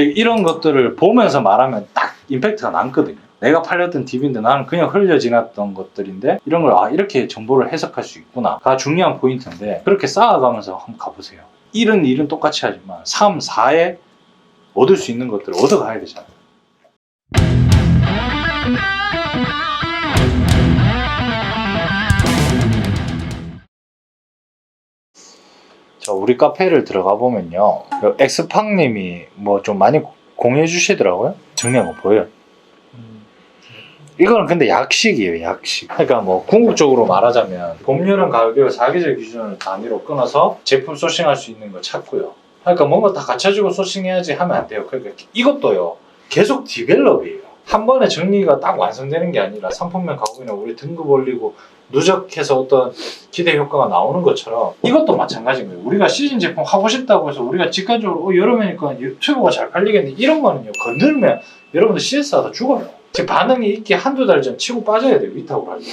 이런 것들을 보면서 말하면 딱 임팩트가 남거든요. 내가 팔렸던 DB인데 나는 그냥 흘려 지났던 것들인데 이런 걸 이렇게 정보를 해석할 수 있구나가 중요한 포인트인데 그렇게 쌓아가면서 한번 가보세요. 1은 똑같이 하지만 3, 4에 얻을 수 있는 것들을 얻어가야 되잖아요. 자, 우리 카페를 들어가 보면요, 엑스팡님이 뭐 좀 많이 공유해 주시더라고요. 정리한 거 보여요. 이거는 근데 약식이에요, 약식. 그러니까 뭐 궁극적으로 말하자면 봄, 여름, 가을, 겨울 4계절 기준을 단위로 끊어서 제품 소싱할 수 있는 거 찾고요. 그러니까 뭔가 다 갖춰지고 소싱해야지 하면 안 돼요. 그러니까 이것도요, 계속 디벨롭이에요. 한 번에 정리가 딱 완성되는 게 아니라 상품명 가공이나 우리 등급 올리고 누적해서 어떤 기대 효과가 나오는 것처럼 이것도 마찬가지인 거예요. 우리가 시즌 제품 하고 싶다고 해서 우리가 직관적으로 여름이니까 유튜브가 잘 팔리겠네 이런 거는요, 건들면 여러분들 CS하다 죽어요. 제 반응이 있기 한두 달 전 치고 빠져야 돼요. 위탁으로 할 때.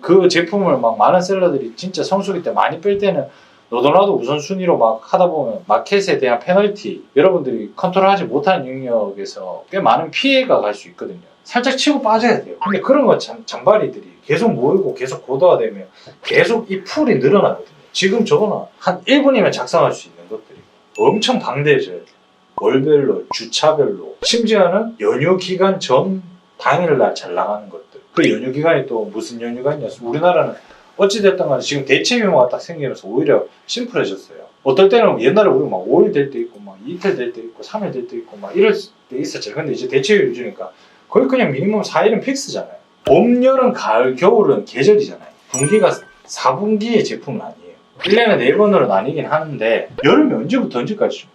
그 제품을 막 많은 셀러들이 진짜 성수기 때 많이 뺄 때는 너도나도 우선순위로 막 하다 보면 마켓에 대한 페널티, 여러분들이 컨트롤하지 못하는 영역에서 꽤 많은 피해가 갈 수 있거든요. 살짝 치고 빠져야 돼요. 근데 그런 건 잔바리들이 계속 모이고 계속 고도화되면 계속 이 풀이 늘어나거든요. 지금 저거는 한 1분이면 작성할 수 있는 것들이 엄청 방대해져야 돼요. 월별로, 주차별로, 심지어는 연휴 기간 전 당일날 잘 나가는 것들. 그 연휴 기간이 또 무슨 연휴가 있냐. 우리나라는 어찌됐든 간에 지금 대체 유머가 딱 생기면서 오히려 심플해졌어요. 어떨 때는 옛날에 우리 막 5일 될 때 있고 막 이틀 될 때 있고 3일 될 때 있고 막 이럴 때 있었죠. 근데 이제 대체 유주니까 거의 그냥 미니멈 4일은 픽스잖아요. 봄, 여름, 가을, 겨울은 계절이잖아요. 분기가 4분기의 제품은 아니에요. 1년에 4번으로 나뉘긴 하는데 여름이 언제부터 언제까지죠?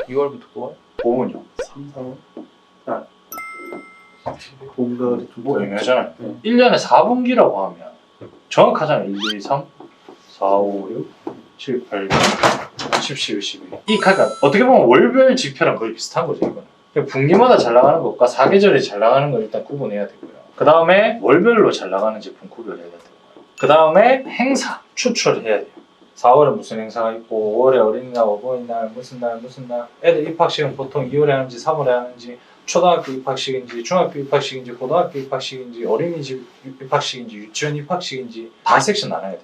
2월부터 9월? 봄은요? 3, 4월? 아. 봄, 가을이 좀 뭐 애매하잖아요. 1년에 4분기라고 하면 정확하잖아요. 1, 2, 3, 4, 5, 6, 7, 8, 9, 10, 11, 12. 그러니까 어떻게 보면 월별 지표랑 거의 비슷한 거죠, 이거는. 분기마다 잘 나가는 것과 사계절에 잘 나가는 걸 일단 구분해야 되고요. 그 다음에 월별로 잘 나가는 제품 구별해야 되고요. 그 다음에 행사 추출해야 돼요. 4월에 무슨 행사가 있고 5월에 어린이날, 어버이날, 무슨 날, 애들 입학식은 보통 2월에 하는지 3월에 하는지, 초등학교 입학식인지 중학교 입학식인지 고등학교 입학식인지 어린이집 입학식인지 유치원 입학식인지 다 섹션 나눠야 돼요.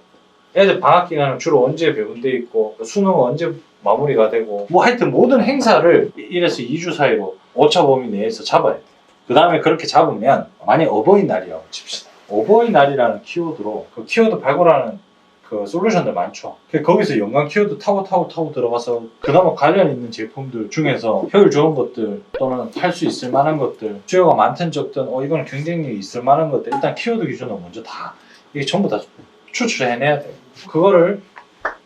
애들 방학 기간은 주로 언제 배분돼 있고 수능은 언제 마무리가 되고 뭐 하여튼 모든 행사를 1에서 2주 사이로 오차 범위 내에서 잡아야 돼요. 그 다음에 그렇게 잡으면 만약 어버이날이라고 칩시다. 어버이날이라는 키워드로 그 키워드 발굴하는 그 솔루션들 많죠. 거기서 연관 키워드 타고 들어가서 그나마 관련 있는 제품들 중에서 효율 좋은 것들 또는 할 수 있을 만한 것들, 수요가 많든 적든 이건 경쟁력이 있을 만한 것들 일단 키워드 기준으로 먼저 다 이게 전부 다 추출해내야 돼요. 그거를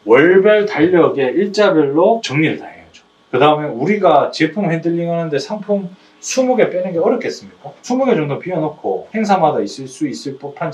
월별 달력에 일자별로 정리를 다 해야죠. 그 다음에 우리가 제품 핸들링 하는데 상품 20개 빼는 게 어렵겠습니까? 20개 정도 비워놓고 행사마다 있을 수 있을 법한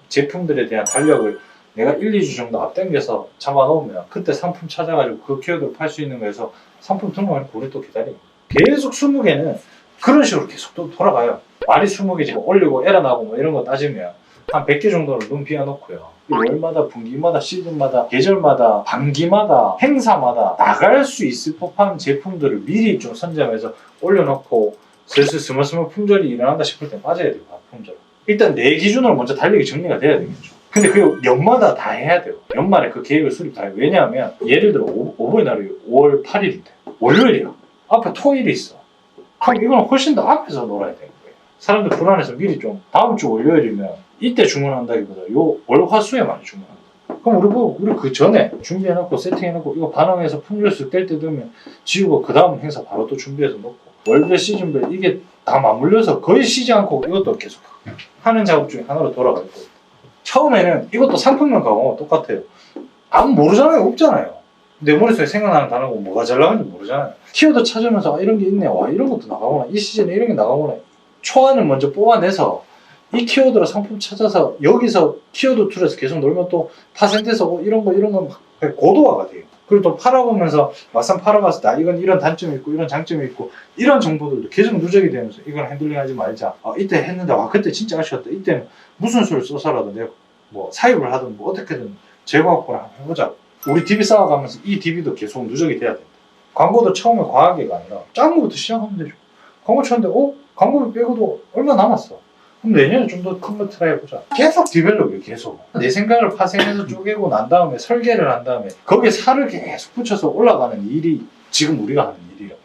제품들에 대한 달력을 내가 1, 2주 정도 앞당겨서 잡아놓으면 그때 상품 찾아가지고 그 키워드를 팔 수 있는 거에서 상품 등록해놓고 우리 또 기다리고 계속 20개는 그런 식으로 계속 또 돌아가요. 말이 20개지 올리고 에러 나고 뭐 이런 거 따지면 한 100개 정도를 눈 비워놓고요. 월마다, 분기마다, 시즌마다, 계절마다, 반기마다, 행사마다 나갈 수 있을 법한 제품들을 미리 좀 선점해서 올려놓고 슬슬 스멀스멀 품절이 일어난다 싶을 때 빠져야 돼요. 품절. 일단 내 기준으로 먼저 달력이 정리가 돼야 되겠죠. 근데 그 연마다 다 해야 돼요. 연말에 그 계획을 수립 다 해요. 왜냐하면 예를 들어 어버이날이 5월 8일인데 월요일이야. 앞에 토일이 있어. 그럼 이거는 훨씬 더 앞에서 놀아야 되는 거예요. 사람들 불안해서 미리 좀 다음 주 월요일이면 이때 주문한다기보다 요 월, 화, 수에 많이 주문한다. 그럼 우리 그 전에 준비해놓고 세팅해놓고 이거 반응해서 품절수 뗄 때 되면 지우고 그 다음 행사 바로 또 준비해서 놓고 월별 시즌별 이게 다 맞물려서 거의 쉬지 않고 이것도 계속 하는 작업 중에 하나로 돌아가야 돼요. 처음에는 이것도 상품명 가공하고 똑같아요. 아무 모르잖아요. 없잖아요. 내 머릿속에 생각나는 단어고 뭐가 잘 나가는지 모르잖아요. 키워드 찾으면서 이런 게 있네. 와 이런 것도 나가구나. 이 시즌에 이런 게 나가구나. 초안을 먼저 뽑아내서 이 키워드로 상품 찾아서 여기서 키워드 툴에서 계속 놀면 또 파생돼서 이런 거 막 고도화가 돼요. 그리고 또 팔아보면서 막상 팔아봤을 때 이건 이런 단점이 있고 이런 장점이 있고 이런 정보들도 계속 누적이 되면서 이건 핸들링하지 말자. 이때 했는데 와 그때 진짜 아쉬웠다. 이때는 무슨 수를 써서라도 내가 뭐 사입을 하든 뭐 어떻게든 재고합고를 한번 해보자. 우리 DB 쌓아가면서 이 DB도 계속 누적이 돼야 된다. 광고도 처음에 과하게가 아니라 작은 것부터 시작하면 되죠. 광고 쳤는데 광고비 빼고도 얼마 남았어. 그럼 내년에 좀 더 큰 거 트라이 해보자. 계속 디벨롭이에요. 계속. 내 생각을 파생해서 쪼개고 난 다음에 설계를 한 다음에 거기에 살을 계속 붙여서 올라가는 일이 지금 우리가 하는 일이에요.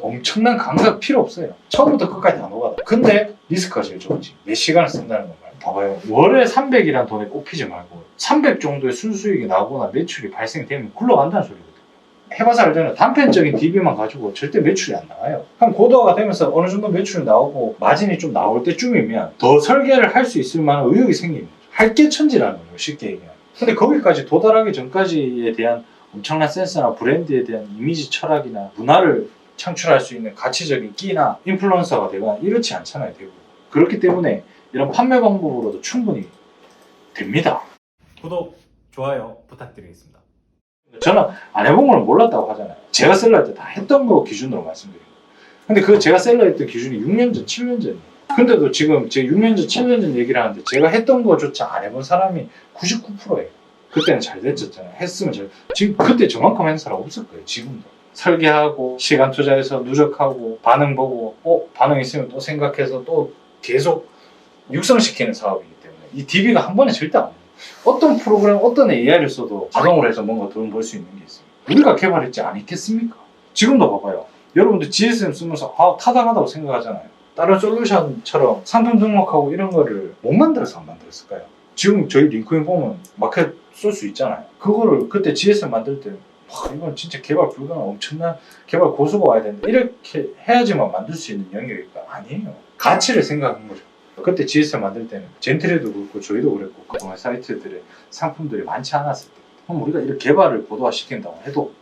엄청난 감각 필요 없어요. 처음부터 끝까지 다 녹아다. 근데 리스크가 제일 적지. 몇 시간을 쓴다는 건 말이에요. 봐봐요. 월에 300이라는 돈에 꼽히지 말고 300 정도의 순수익이 나오거나 매출이 발생되면 굴러간다는 소리거든요. 해봐서 알잖아요. 단편적인 DB만 가지고 절대 매출이 안 나와요. 그럼 고도화가 되면서 어느 정도 매출이 나오고 마진이 좀 나올 때쯤이면 더 설계를 할 수 있을 만한 의욕이 생기는 거죠. 할게 천지라는 거예요. 쉽게 얘기하면. 근데 거기까지 도달하기 전까지에 대한 엄청난 센스나 브랜드에 대한 이미지 철학이나 문화를 창출할 수 있는 가치적인 끼나 인플루언서가 되거나 이렇지 않잖아요. 대부분. 그렇기 때문에 이런 판매 방법으로도 충분히 됩니다. 구독, 좋아요 부탁드리겠습니다. 저는 안 해본 걸 몰랐다고 하잖아요. 제가 셀러 할 때 다 했던 거 기준으로 말씀드립니다. 근데 그 제가 셀러 했던 기준이 6년 전, 7년 전이에요. 근데도 지금 제 6년 전, 7년 전 얘기를 하는데 제가 했던 거조차 안 해본 사람이 99%예요. 그때는 잘 됐었잖아요. 했으면 지금 그때 저만큼 하는 사람 없을 거예요. 지금도. 설계하고 시간 투자해서 누적하고 반응 보고 반응 있으면 또 생각해서 또 계속 육성시키는 사업이기 때문에 이 DB가 한 번에 절대 안 돼요. 어떤 프로그램, 어떤 AI를 써도 자동으로 해서 뭔가 돈 벌 수 있는 게 있어요. 우리가 개발했지 않겠습니까? 지금도 봐봐요. 여러분들 GSM 쓰면서 타당하다고 생각하잖아요. 다른 솔루션처럼 상품 등록하고 이런 거를 못 만들어서 안 만들었을까요? 지금 저희 링크인 보면 마켓 쏠 수 있잖아요. 그거를 그때 GSM 만들 때 이건 진짜 개발 불가능, 엄청난 개발 고수가 와야 되는데 이렇게 해야지만 만들 수 있는 영역일까? 아니에요. 가치를 생각한 거죠. 그때 GSM 만들 때는 젠트리도 그렇고 저희도 그랬고 그동안 사이트들의 상품들이 많지 않았을 때 그럼 우리가 이렇게 개발을 고도화 시킨다고 해도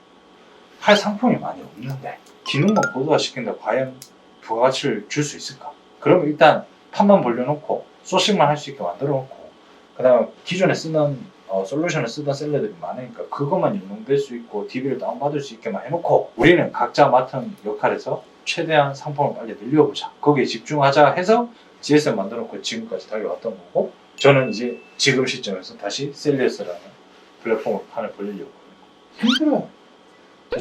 할 상품이 많이 없는데 기능만 고도화 시킨다고 과연 부가가치를 줄 수 있을까? 그러면 일단 판만 벌려놓고 소싱만 할 수 있게 만들어 놓고 그 다음에 기존에 쓰는 솔루션을 쓰던 셀러들이 많으니까 그것만 연동될 수 있고 DB를 다운받을 수 있게만 해놓고 우리는 각자 맡은 역할에서 최대한 상품을 빨리 늘려보자. 거기에 집중하자 해서 GSM 만들어놓고 지금까지 달려왔던 거고 저는 이제 지금 시점에서 다시 셀리어스라는 플랫폼을 판을 벌리려고 힘들어요.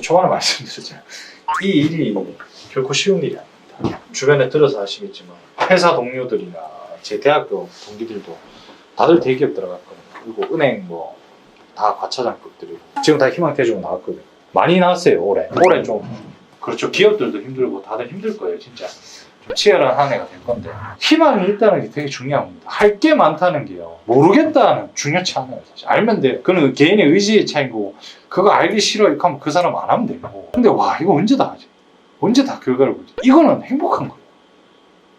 초반에 말씀드렸잖아요. 이 일이 결코 쉬운 일이 아닙니다. 주변에 들어서 아시겠지만 회사 동료들이나 제 대학교 동기들도 다들 대기업 들어갔거든요. 그리고 은행 뭐 다 과차장급들이고 지금 다 희망퇴직으로 나왔거든요. 많이 나왔어요. 올해 좀 그렇죠. 기업들도 힘들고 다들 힘들 거예요. 진짜 좀 치열한 한 해가 될 건데 희망이 있다는 게 되게 중요한 겁니다. 할 게 많다는 게요. 모르겠다는 중요치 않아요. 사실 알면 돼요. 그건 개인의 의지의 차이고 그거 알기 싫어 이렇게 하면 그 사람 안 하면 되고 근데 와 이거 언제 다 하지? 언제 다 결과를 보지? 이거는 행복한 거예요.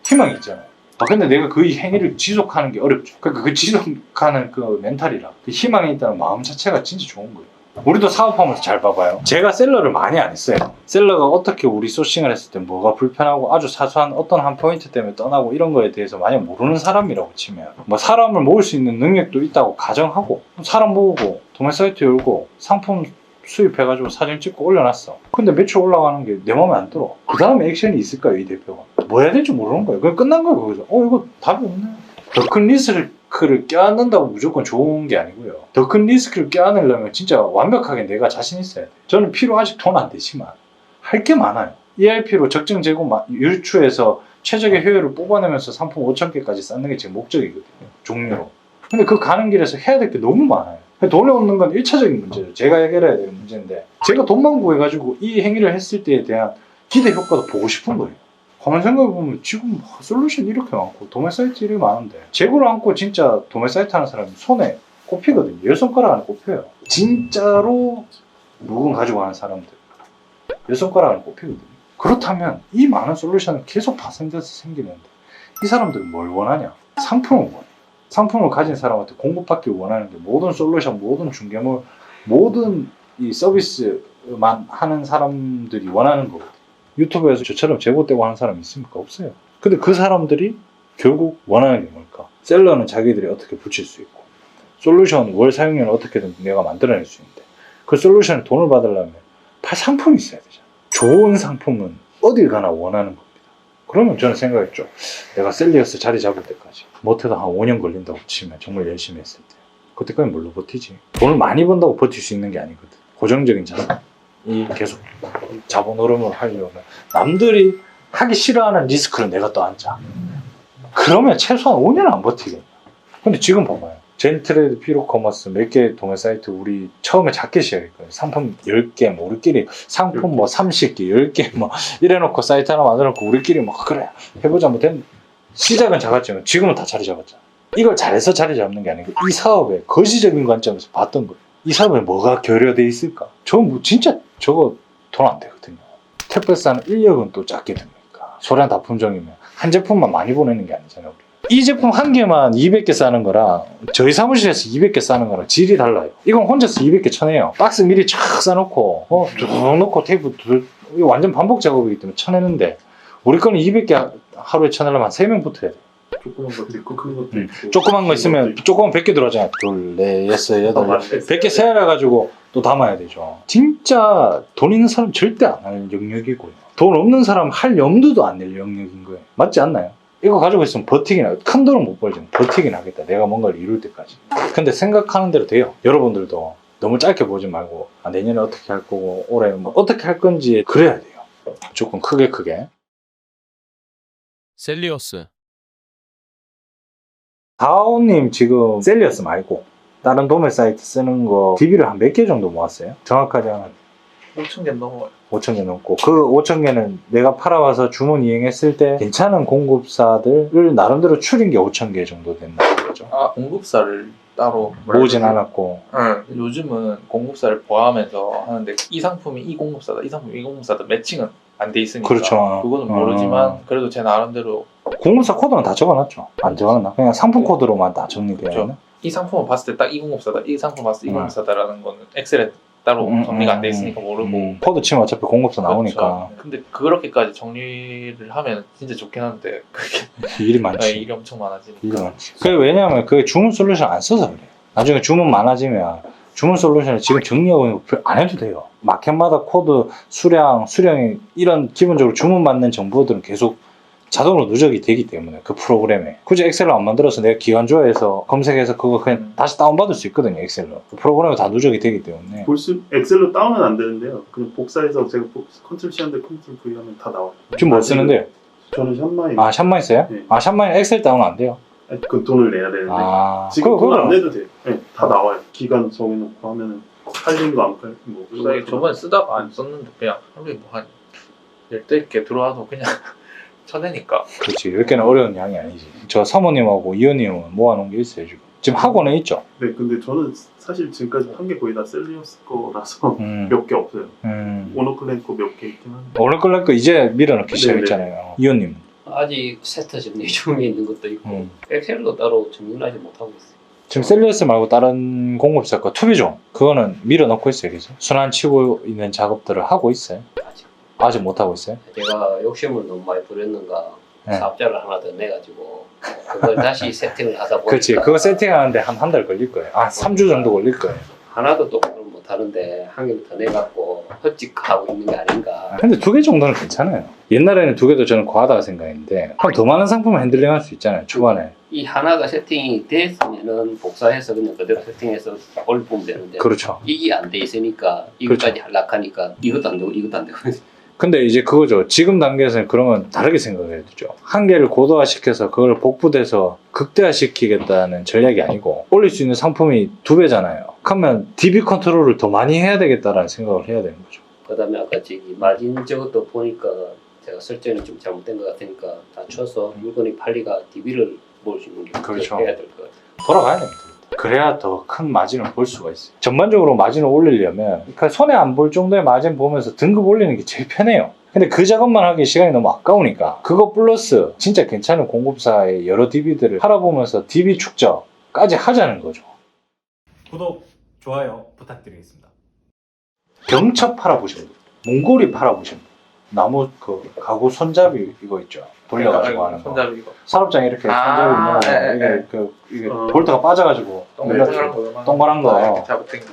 희망이 있잖아요. 근데 내가 그 행위를 지속하는 게 어렵죠. 그러니까 그 지속하는 그 멘탈이라 그 희망이 있다는 마음 자체가 진짜 좋은 거예요. 우리도 사업하면서 잘 봐봐요. 제가 셀러를 많이 안 했어요. 셀러가 어떻게 우리 소싱을 했을 때 뭐가 불편하고 아주 사소한 어떤 한 포인트 때문에 떠나고 이런 거에 대해서 만약 모르는 사람이라고 치면 뭐 사람을 모을 수 있는 능력도 있다고 가정하고 사람 모으고 도매 사이트 열고 상품 수입해가지고 사진 찍고 올려놨어. 근데 매출 올라가는 게 내 마음에 안 들어. 그 다음에 액션이 있을까요? 이 대표가 뭐 해야 될지 모르는 거예요. 그냥 끝난 거예요. 거기서 이거 답이 없네. 더 큰 리스크를 껴안는다고 무조건 좋은 게 아니고요. 더 큰 리스크를 껴안으려면 진짜 완벽하게 내가 자신 있어야 돼. 저는 피로 아직 돈 안 되지만 할 게 많아요. ERP로 적정 재고 유추해서 최적의 효율을 뽑아내면서 상품 5,000개까지 쌓는 게 제 목적이거든요. 종류로. 근데 그 가는 길에서 해야 될 게 너무 많아요. 돈을 얻는 건 1차적인 문제죠. 제가 해결해야 될 문제인데 제가 돈만 구해가지고 이 행위를 했을 때에 대한 기대 효과도 보고 싶은 거예요. 가만 생각해보면 지금 솔루션 이렇게 많고 도매 사이트 이렇게 많은데 재고를 안고 진짜 도매 사이트 하는 사람이 손에 꼽히거든요. 10손가락 안에 꼽혀요. 진짜로 물건 가지고 하는 사람들 10손가락 안에 꼽히거든요. 그렇다면 이 많은 솔루션은 계속 파생돼서 생기는데 이 사람들은 뭘 원하냐? 상품을 원해. 상품을 가진 사람한테 공급받길 원하는 게 모든 솔루션, 모든 중개물, 모든 이 서비스만 하는 사람들이 원하는 거거든요. 유튜브에서 저처럼 제보되고 하는 사람이 있습니까? 없어요. 근데 그 사람들이 결국 원하는 게 뭘까? 셀러는 자기들이 어떻게 붙일 수 있고 솔루션 월 사용료는 어떻게든 내가 만들어낼 수 있는데 그 솔루션에 돈을 받으려면 팔 상품이 있어야 되잖아. 좋은 상품은 어딜 가나 원하는 겁니다. 그러면 저는 생각했죠. 내가 셀리어스 자리 잡을 때까지 못해도 한 5년 걸린다고 치면 정말 열심히 했을 때 그때까지 뭘로 버티지? 돈을 많이 번다고 버틸 수 있는 게 아니거든. 고정적인 자산 이 계속 자본 흐름을 하려면 남들이 하기 싫어하는 리스크를 내가 또 앉아. 그러면 최소한 5년은 안 버티겠냐. 근데 지금 봐봐요. 젠트레드, 피로커머스 몇 개 도매 사이트 우리 처음에 작게 시작했거든요. 상품 10개, 뭐 우리끼리 상품 뭐 30개, 10개 뭐 이래놓고 사이트 하나 만들어놓고 우리끼리 뭐 그래 해보자 뭐 된. 시작은 작았지만 지금은 다 자리 잡았잖아. 이걸 잘해서 자리 잡는 게 아니고 이 사업의 거시적인 관점에서 봤던 거예요. 이 사업에 뭐가 결여돼 있을까? 저거 뭐 진짜 저거 돈 안 되거든요. 택배 싸는 인력은 또 작게 됩니까? 소량 납품종이면 한 제품만 많이 보내는 게 아니잖아요. 우리. 이 제품 한 개만 200개 싸는 거랑 저희 사무실에서 200개 싸는 거랑 질이 달라요. 이건 혼자서 200개 쳐내요. 박스 미리 쫙 싸놓고 쭉 놓고 테이프 이거 완전 반복 작업이기 때문에 쳐내는데 우리 거는 200개 하루에 쳐내려면 한 3명 붙어야 돼. 조그만 것도 있고 큰 것도 있고. 조그만 거 있으면 조그만 100개 들어가잖아요. 둘, 넷, 여섯, 여덟, 맞네. 100개 세어가지고 또 담아야 되죠. 진짜 돈 있는 사람 절대 안 할 영역이고요. 돈 없는 사람 할 염두도 안 낼 영역인 거예요. 맞지 않나요? 이거 가지고 있으면 버티긴 하겠다. 큰 돈은 못 벌지만 버티긴 하겠다. 내가 뭔가를 이룰 때까지. 근데 생각하는 대로 돼요. 여러분들도 너무 짧게 보지 말고 내년에 어떻게 할 거고 올해 뭐 어떻게 할 건지 그래야 돼요. 조금 크게. 셀리어스. 다오님 지금 셀리어스 말고 다른 도매 사이트 쓰는 거 DB를 한 몇 개 정도 모았어요? 정확하게 한 5,000개 넘어요. 5,000개 넘고 그 5,000개는 내가 팔아와서 주문 이행했을 때 괜찮은 공급사들을 나름대로 추린 게 5,000개 정도 된다는 거죠. 아, 공급사를 따로 모으진 않았고. 응. 요즘은 공급사를 포함해서 하는데 이 상품이 이 공급사다, 이 상품이 이 공급사다 매칭은 안 돼 있으니까 그렇죠. 그거는 모르지만 그래도 제 나름대로 공급사 코드는 다 적어놨죠. 안 적어놨나? 그냥 상품 코드로만 다 정리되어 있나? 그렇죠. 이 상품을 봤을 때 딱 이 공급사다, 이 상품 봤을 때 이 공급사다라는 거는 엑셀에 따로 정리가 안 돼 있으니까 모르고 코드 치면 어차피 공급사 나오니까 그렇죠. 근데 그렇게까지 정리를 하면 진짜 좋긴 한데 그게 일이 많지. 일이 엄청 많아지니까 일이 많지. 그게 왜냐면 그게 주문 솔루션 안 써서 그래. 나중에 주문 많아지면 주문 솔루션을 지금 정리하고 있는 거 안 해도 돼요. 마켓마다 코드, 수량이 이런 기본적으로 주문받는 정보들은 계속 자동으로 누적이 되기 때문에 그 프로그램에 굳이 엑셀로 안 만들어서 내가 기관조에서 검색해서 그거 그냥 다시 다운받을 수 있거든요. 엑셀로 그 프로그램에 다 누적이 되기 때문에 엑셀로 다운은 안 되는데요. 그냥 복사해서 제가 컨트롤 C 하는데 컨트롤 V 하면 다 나와요. 지금 뭐 쓰는데요? 저는 샷마인. 아 샷마인 써요? 네. 아 샷마인 엑셀 다운 안 돼요? 그 돈을 내야 되는데 아 지금 돈 안 그거 내도 돼요. 네, 다 나와요. 기간 정해놓고 하면은 팔린 거 안 팔린 뭐. 나 저번에 쓰다가 안 썼는데 그냥 하루에 뭐한 10개 들어와도 그냥 쳐내니까 그렇지. 이렇게는 어려운 양이 아니지. 저 사모님하고 이현님은 모아놓은 게 있어요 지금 학원에 있죠. 네, 근데 저는 사실 지금까지 판 게 거의 다 셀리어스 거라서 음. 몇 개 없어요. 음. 오너클랜 거 몇 개 있긴 한데. 오늘 끌날 거 이제 밀어넣기 네네. 시작했잖아요. 이현님. 아직 세트 정리 중에 있는 것도 있고 음. 엑셀도 따로 정리를 아직 못하고 있어요. 지금 셀리어스 말고 다른 공급사 거 투비종 그거는 밀어넣고 있어요. 계속 순환 치고 있는 작업들을 하고 있어요. 아직 못 하고 있어요. 제가 욕심을 너무 많이 부렸는가 네. 사업자를 하나 더 내가지고 그걸 다시 세팅을 하다 보니까 그렇지. 그거 세팅하는데 한 달 걸릴 거예요. 3주 정도 걸릴 거예요. 하나도 또 그걸 못하는데 한 개를 더 내갖고 헛짓하고 있는 게 아닌가. 근데 2개 정도는 괜찮아요. 옛날에는 2개도 저는 과하다고 생각했는데 그럼 더 많은 상품을 핸들링 할 수 있잖아요. 초반에. 이 하나가 세팅이 됐으면은 복사해서 그냥 그대로 세팅해서 올리면 되는데 그렇죠. 이게 안 돼 있으니까 이것까지 하려하니까 이것도 안 되고 이것도 안 되고 근데 이제 그거죠. 지금 단계에서는 그러면 다르게 생각해야 되죠. 한 개를 고도화시켜서 그걸 복부돼서 극대화시키겠다는 전략이 아니고 올릴 수 있는 상품이 2배잖아요. 그러면 DB 컨트롤을 더 많이 해야 되겠다라는 생각을 해야 되는 거죠. 그다음에 아까 저기 마진 저것도 보니까 제가 설정이 좀 잘못된 것 같으니까 낮춰서 물건이 팔리가 DB를 볼 수 있는 게 그렇죠. 해야 될 것 같아요. 돌아가야 됩니다. 그래야 더 큰 마진을 볼 수가 있어요. 전반적으로 마진을 올리려면 그러니까 손에 안 볼 정도의 마진 보면서 등급 올리는 게 제일 편해요. 근데 그 작업만 하기 시간이 너무 아까우니까 그거 플러스 진짜 괜찮은 공급사의 여러 DB들을 팔아보면서 DB 축적까지 하자는 거죠. 구독, 좋아요 부탁드리겠습니다. 경첩 팔아보신 분, 몽골이 팔아보신 분, 나무 그 가구 손잡이 이거 있죠. 돌려가지고 하는 거. 손잡이 이거 산업장에 이렇게 손잡이 있는 네. 이게 어. 볼트가 빠져가지고 동그란 거. 잡아당겨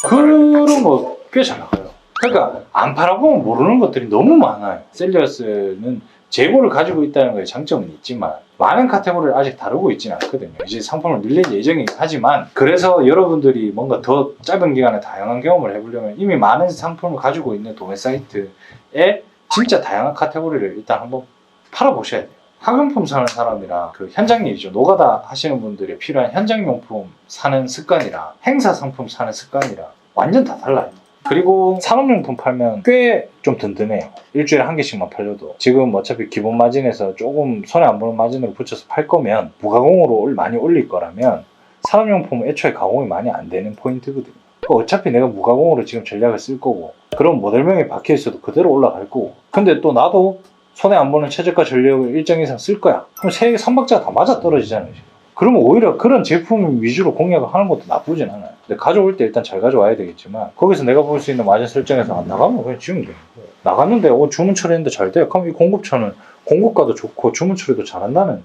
그런 거 꽤 잘 나가요. 그러니까 안 팔아보면 모르는 것들이 너무 많아요. 셀리어스는 재고를 가지고 있다는 거에 장점은 있지만 많은 카테고리를 아직 다루고 있지는 않거든요. 이제 상품을 늘릴 예정이긴 하지만 그래서 여러분들이 뭔가 더 짧은 기간에 다양한 경험을 해보려면 이미 많은 상품을 가지고 있는 도매 사이트에 진짜 다양한 카테고리를 일단 한번 팔아보셔야 돼요. 학용품 사는 사람이랑 그 현장 일이죠. 노가다 하시는 분들이 필요한 현장용품 사는 습관이랑 행사 상품 사는 습관이랑 완전 다 달라요. 그리고 산업용품 팔면 꽤 좀 든든해요. 일주일에 한 개씩만 팔려도. 지금 어차피 기본 마진에서 조금 손에 안 보는 마진으로 붙여서 팔 거면 무가공으로 많이 올릴 거라면 산업용품은 애초에 가공이 많이 안 되는 포인트거든요. 어차피 내가 무가공으로 지금 전략을 쓸 거고 그럼 모델명이 박혀 있어도 그대로 올라갈 거고 근데 또 나도 손에 안 보는 최저가 전략을 일정 이상 쓸 거야. 그럼 세 삼박자가 다 맞아 떨어지잖아요. 지금. 그러면 오히려 그런 제품 위주로 공략을 하는 것도 나쁘진 않아요. 근데 가져올 때 일단 잘 가져와야 되겠지만 거기서 내가 볼 수 있는 마진 설정에서 안 나가면 그냥 지우면 돼요. 나갔는데 주문 처리했는데 잘 돼요. 그럼 이 공급처는 공급가도 좋고 주문 처리도 잘한다는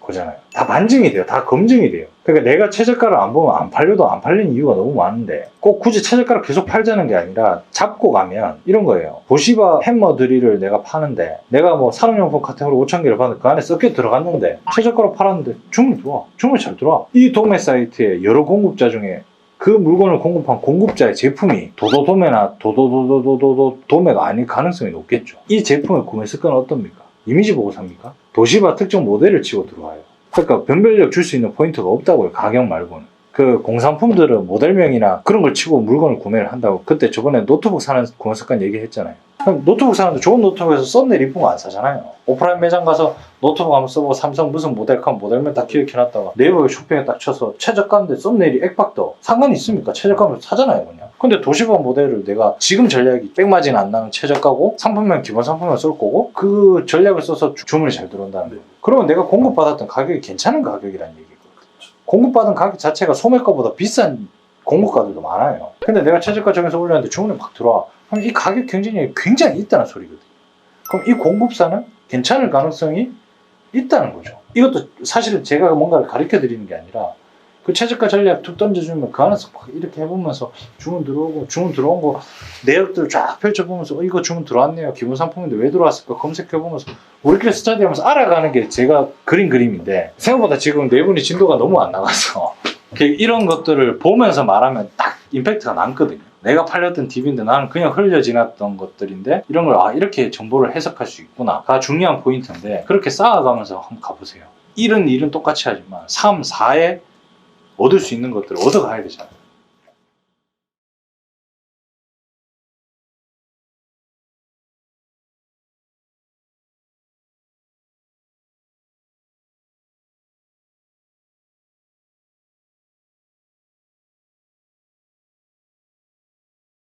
거잖아요. 다 반증이 돼요. 다 검증이 돼요. 그러니까 내가 최저가를 안 보면 안 팔려도 안 팔리는 이유가 너무 많은데 꼭 굳이 최저가를 계속 팔자는 게 아니라 잡고 가면 이런 거예요. 도시바 햄머 드릴을 내가 파는데 내가 뭐 산업용품 카테고리 5,000개를 봤는데 그 안에 섞여 들어갔는데 최저가로 팔았는데 주문이 좋아. 주문이 잘 들어와. 이 도매 사이트에 여러 공급자 중에 그 물건을 공급한 공급자의 제품이 도도도매나 도도도도도도매가 아닐 가능성이 높겠죠. 이 제품의 구매 습관은 어떻습니까? 이미지 보고 삽니까? 도시바 특정 모델을 치고 들어와요. 그러니까 변별력 줄 수 있는 포인트가 없다고요. 가격 말고는. 그 공산품들은 모델명이나 그런 걸 치고 물건을 구매를 한다고. 그때 저번에 노트북 사는 구매 습관 얘기했잖아요. 그럼 노트북 사는데 좋은 노트북에서 썸네일 이쁜 거 안 사잖아요. 오프라인 매장 가서 노트북 한번 써보고 삼성 무슨 모델 칸 모델명 딱 기억해놨다가 네이버에 쇼핑에 딱 쳐서 최저가인데 썸네일이 액박도 상관이 있습니까? 최저가면 사잖아요 그냥. 근데 도시바 모델을 내가 지금 전략이 백마진 안 나는 최저가고 상품명 기본 상품명 쓸 거고 그 전략을 써서 주문이 잘 들어온다는 거예요. 그러면 내가 공급받았던 가격이 괜찮은 가격이라는 얘기고 공급받은 가격 자체가 소매가보다 비싼 공급가들도 많아요. 근데 내가 최저가 정해서 올렸는데 주문이 막 들어와. 그럼 이 가격 경쟁력이 굉장히 있다는 소리거든요. 그럼 이 공급사는 괜찮을 가능성이 있다는 거죠. 이것도 사실은 제가 뭔가를 가르쳐 드리는 게 아니라 그 최저가 전략 툭 던져주면 그 안에서 막 이렇게 해보면서 주문 들어오고 주문 들어온 거 내역들 쫙 펼쳐보면서 이거 주문 들어왔네요. 기본 상품인데 왜 들어왔을까 검색해보면서 우리끼리 스터디하면서 알아가는 게 제가 그린 그림인데 생각보다 지금 네 분이 진도가 너무 안 나가서 이런 것들을 보면서 말하면 딱 임팩트가 남거든요. 내가 팔렸던 팁인데 나는 그냥 흘려 지났던 것들인데 이런 걸 이렇게 정보를 해석할 수 있구나가 중요한 포인트인데 그렇게 쌓아가면서 한번 가보세요. 1은 똑같이 하지만 3, 4에 얻을 수 있는 것들을 얻어가야 되잖아요.